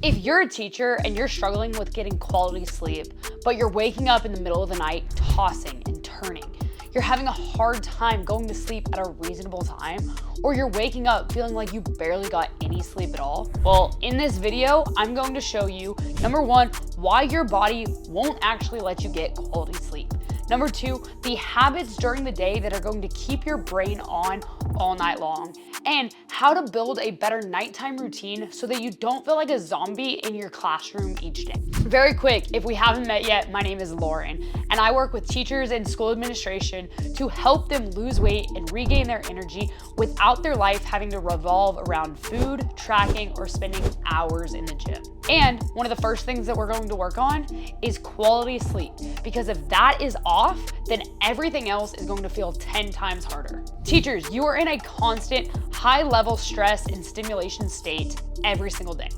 If you're a teacher and you're struggling with getting quality sleep, but you're waking up in the middle of the night tossing and turning, you're having a hard time going to sleep at a reasonable time, or you're waking up feeling like you barely got any sleep at all, well, in this video, I'm going to show you, number one, why your body won't actually let you get quality sleep. Number two, the habits during the day that are going to keep your brain on all night long, and how to build a better nighttime routine so that you don't feel like a zombie in your classroom each day. Very quick, if we haven't met yet, my name is Lauren, and I work with teachers and school administration to help them lose weight and regain their energy without their life having to revolve around food, tracking, or spending hours in the gym. And one of the first things that we're going to work on is quality sleep, because if that is off, then everything else is going to feel 10 times harder. Teachers, you are in a constant high-level stress and stimulation state every single day.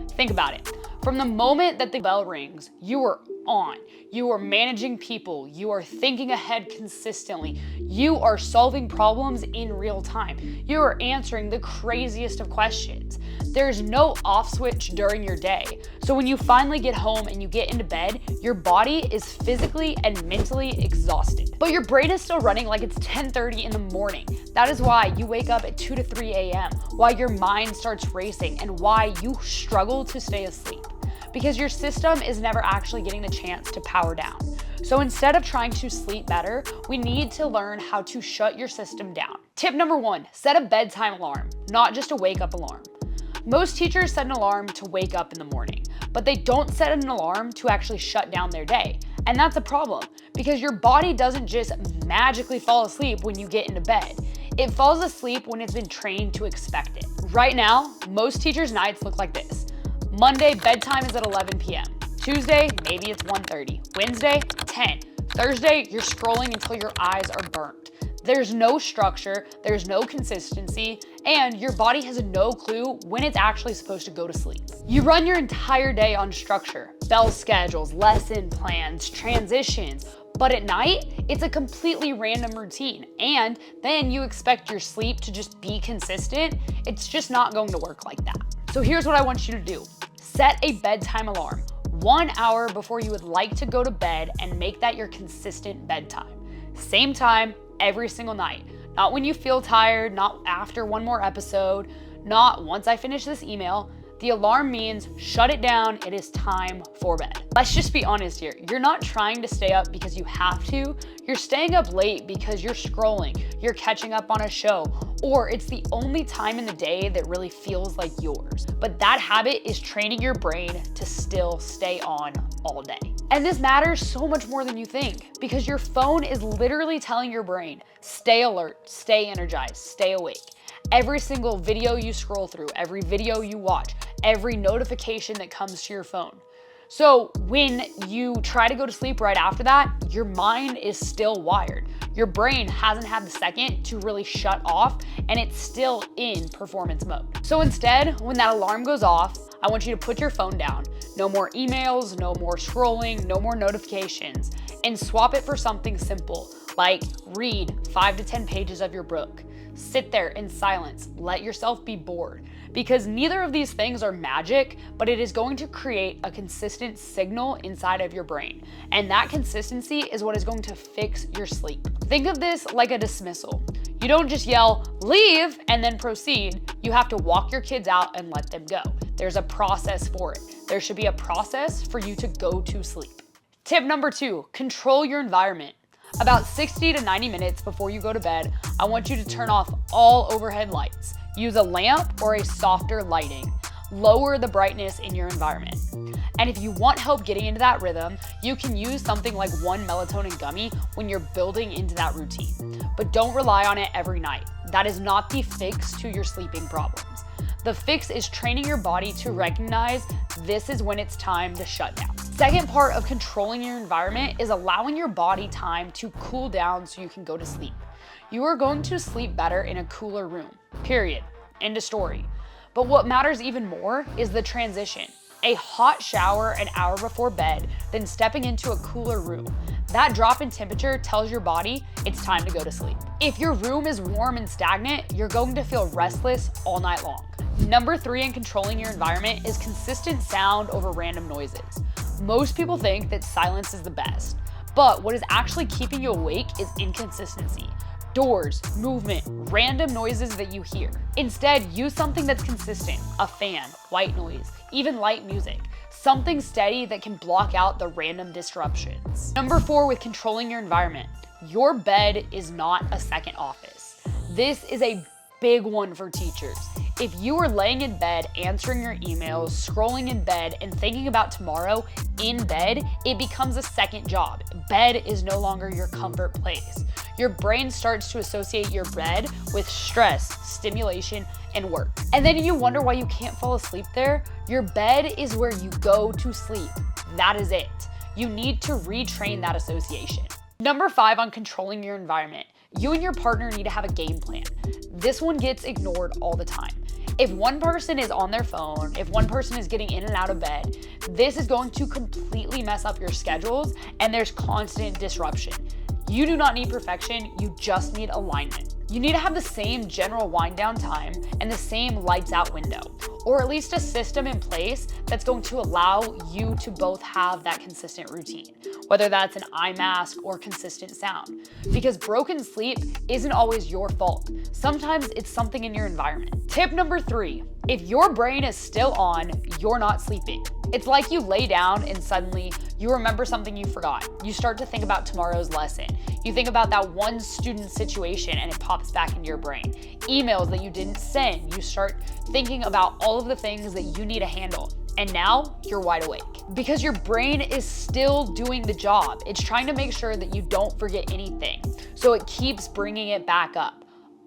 Think about it. From the moment that the bell rings, you are on. You are managing people. You are thinking ahead consistently. You are solving problems in real time. You are answering the craziest of questions. There's no off switch during your day. So when you finally get home and you get into bed, your body is physically and mentally exhausted. But your brain is still running like it's 10:30 in the morning. That is why you wake up at 2 to 3 a.m., why your mind starts racing, and why you struggle to stay asleep. Because your system is never actually getting the chance to power down. So instead of trying to sleep better, we need to learn how to shut your system down. Tip number one, set a bedtime alarm, not just a wake up alarm. Most teachers set an alarm to wake up in the morning, but they don't set an alarm to actually shut down their day. And that's a problem, because your body doesn't just magically fall asleep when you get into bed. It falls asleep when it's been trained to expect it. Right now, most teachers' nights look like this. Monday, bedtime is at 11 p.m. Tuesday, maybe it's 1:30. Wednesday, 10. Thursday, you're scrolling until your eyes are burnt. There's no structure, there's no consistency, and your body has no clue when it's actually supposed to go to sleep. You run your entire day on structure, bell schedules, lesson plans, transitions, but at night, it's a completely random routine, and then you expect your sleep to just be consistent. It's just not going to work like that. So here's what I want you to do. Set a bedtime alarm 1 hour before you would like to go to bed and make that your consistent bedtime. Same time every single night. Not when you feel tired, not after one more episode, not once I finish this email. The alarm means shut it down, it is time for bed. Let's just be honest here. You're not trying to stay up because you have to. You're staying up late because you're scrolling, you're catching up on a show, or it's the only time in the day that really feels like yours. But that habit is training your brain to still stay on all day. And this matters so much more than you think, because your phone is literally telling your brain, stay alert, stay energized, stay awake. Every single video you scroll through, every video you watch, every notification that comes to your phone. So when you try to go to sleep right after that, your mind is still wired. Your brain hasn't had the second to really shut off, and it's still in performance mode. So instead, when that alarm goes off, I want you to put your phone down. No more emails, no more scrolling, no more notifications, and swap it for something simple, like read 5 to 10 pages of your book. Sit there in silence, let yourself be bored, because neither of these things are magic, but it is going to create a consistent signal inside of your brain. And that consistency is what is going to fix your sleep. Think of this like a dismissal. You don't just yell, leave, and then proceed. You have to walk your kids out and let them go. There's a process for it. There should be a process for you to go to sleep. Tip number two, control your environment. About 60 to 90 minutes before you go to bed, I want you to turn off all overhead lights. Use a lamp or a softer lighting. Lower the brightness in your environment. And if you want help getting into that rhythm, you can use something like one melatonin gummy when you're building into that routine. But don't rely on it every night. That is not the fix to your sleeping problems. The fix is training your body to recognize this is when it's time to shut down. Second part of controlling your environment is allowing your body time to cool down so you can go to sleep. You are going to sleep better in a cooler room, period. End of story. But what matters even more is the transition. A hot shower an hour before bed, then stepping into a cooler room. That drop in temperature tells your body it's time to go to sleep. If your room is warm and stagnant, you're going to feel restless all night long. Number 3 in controlling your environment is consistent sound over random noises. Most people think that silence is the best, but what is actually keeping you awake is inconsistency. Doors, movement, random noises that you hear. Instead, use something that's consistent, a fan, white noise, even light music. Something steady that can block out the random disruptions. Number 4 with controlling your environment. Your bed is not a second office. This is a big one for teachers. If you are laying in bed, answering your emails, scrolling in bed, and thinking about tomorrow in bed, it becomes a second job. Bed is no longer your comfort place. Your brain starts to associate your bed with stress, stimulation, and work. And then you wonder why you can't fall asleep there. Your bed is where you go to sleep. That is it. You need to retrain that association. Number 5 on controlling your environment. You and your partner need to have a game plan. This one gets ignored all the time. If one person is on their phone, if one person is getting in and out of bed, this is going to completely mess up your schedules and there's constant disruption. You do not need perfection, you just need alignment. You need to have the same general wind down time and the same lights out window, or at least a system in place that's going to allow you to both have that consistent routine, whether that's an eye mask or consistent sound. Because broken sleep isn't always your fault. Sometimes it's something in your environment. Tip number 3, if your brain is still on, you're not sleeping. It's like you lay down and suddenly you remember something you forgot. You start to think about tomorrow's lesson. You think about that one student situation and it pops back into your brain. Emails that you didn't send, you start thinking about all of the things that you need to handle. And now you're wide awake because your brain is still doing the job. It's trying to make sure that you don't forget anything. So it keeps bringing it back up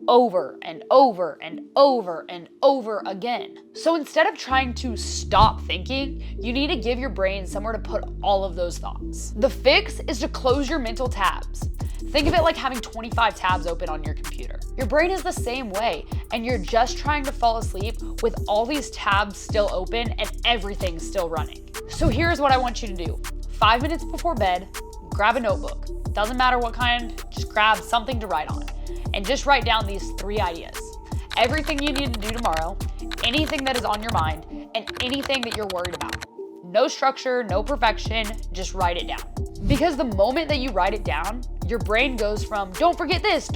over and over and over and over again. So instead of trying to stop thinking, you need to give your brain somewhere to put all of those thoughts. The fix is to close your mental tabs. Think of it like having 25 tabs open on your computer. Your brain is the same way, and you're just trying to fall asleep with all these tabs still open and everything still running. So here's what I want you to do. 5 minutes before bed, grab a notebook. Doesn't matter what kind, just grab something to write on. And just write down these 3 ideas. Everything you need to do tomorrow, anything that is on your mind, and anything that you're worried about. No structure, no perfection, just write it down. Because the moment that you write it down, your brain goes from, don't forget this,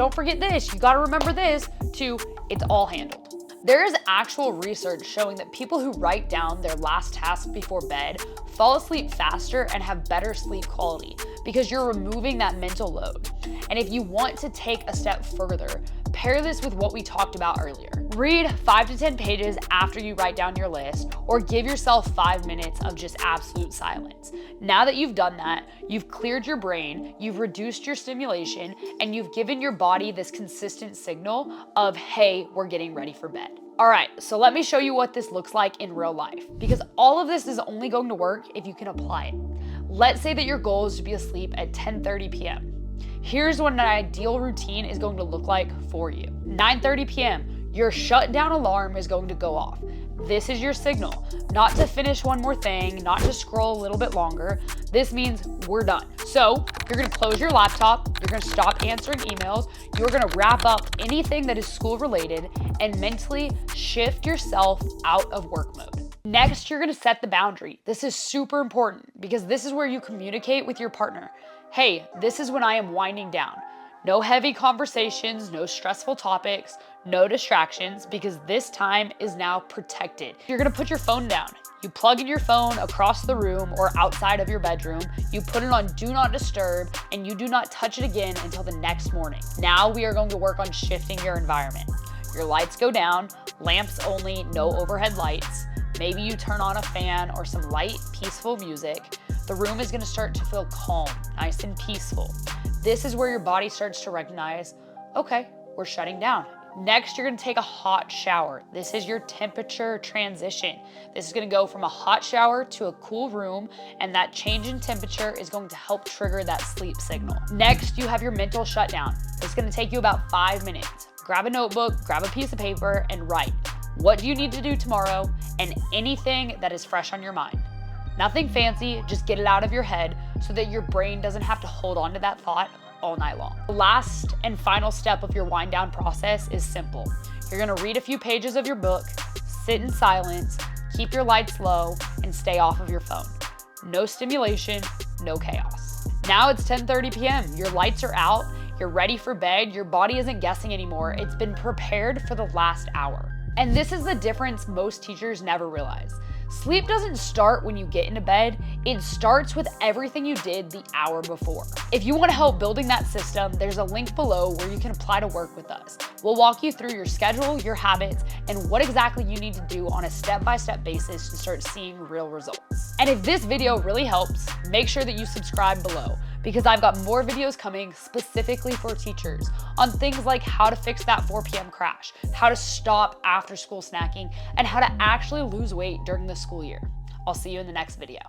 you gotta remember this, to it's all handled. There is actual research showing that people who write down their last task before bed fall asleep faster and have better sleep quality because you're removing that mental load. And if you want to take a step further, pair this with what we talked about earlier. Read 5 to 10 pages after you write down your list, or give yourself 5 minutes of just absolute silence. Now that you've done that, you've cleared your brain, you've reduced your stimulation, and you've given your body this consistent signal of, hey, we're getting ready for bed. All right, so let me show you what this looks like in real life, because all of this is only going to work if you can apply it. Let's say that your goal is to be asleep at 10:30 p.m. Here's what an ideal routine is going to look like for you. 9:30 p.m., your shutdown alarm is going to go off. This is your signal, not to finish one more thing, not to scroll a little bit longer. This means we're done. So you're gonna close your laptop, you're gonna stop answering emails, you're gonna wrap up anything that is school related and mentally shift yourself out of work mode. Next, you're gonna set the boundary. This is super important because this is where you communicate with your partner. Hey, this is when I am winding down. No heavy conversations, no stressful topics, no distractions, because this time is now protected. You're gonna put your phone down. You plug in your phone across the room or outside of your bedroom, you put it on do not disturb, and you do not touch it again until the next morning. Now we are going to work on shifting your environment. Your lights go down, lamps only, no overhead lights. Maybe you turn on a fan or some light, peaceful music. The room is gonna start to feel calm, nice and peaceful. This is where your body starts to recognize, okay, we're shutting down. Next, you're gonna take a hot shower. This is your temperature transition. This is gonna go from a hot shower to a cool room, and that change in temperature is going to help trigger that sleep signal. Next, you have your mental shutdown. It's gonna take you about 5 minutes. Grab a notebook, grab a piece of paper, and write. What do you need to do tomorrow, and anything that is fresh on your mind. Nothing fancy, just get it out of your head so that your brain doesn't have to hold on to that thought all night long. The last and final step of your wind down process is simple. You're gonna read a few pages of your book, Sit in silence, keep your lights low, and stay off of your phone. No stimulation, no chaos. Now it's 10:30 p.m. Your lights are out, you're ready for bed, your body isn't guessing anymore, it's been prepared for the last hour. And this is the difference most teachers never realize. Sleep doesn't start when you get into bed, it starts with everything you did the hour before. If you want to help building that system, there's a link below where you can apply to work with us. We'll walk you through your schedule, your habits, and what exactly you need to do on a step-by-step basis to start seeing real results. And if this video really helps, make sure that you subscribe below, because I've got more videos coming specifically for teachers on things like how to fix that 4 p.m. crash, how to stop after school snacking, and how to actually lose weight during the school year. I'll see you in the next video.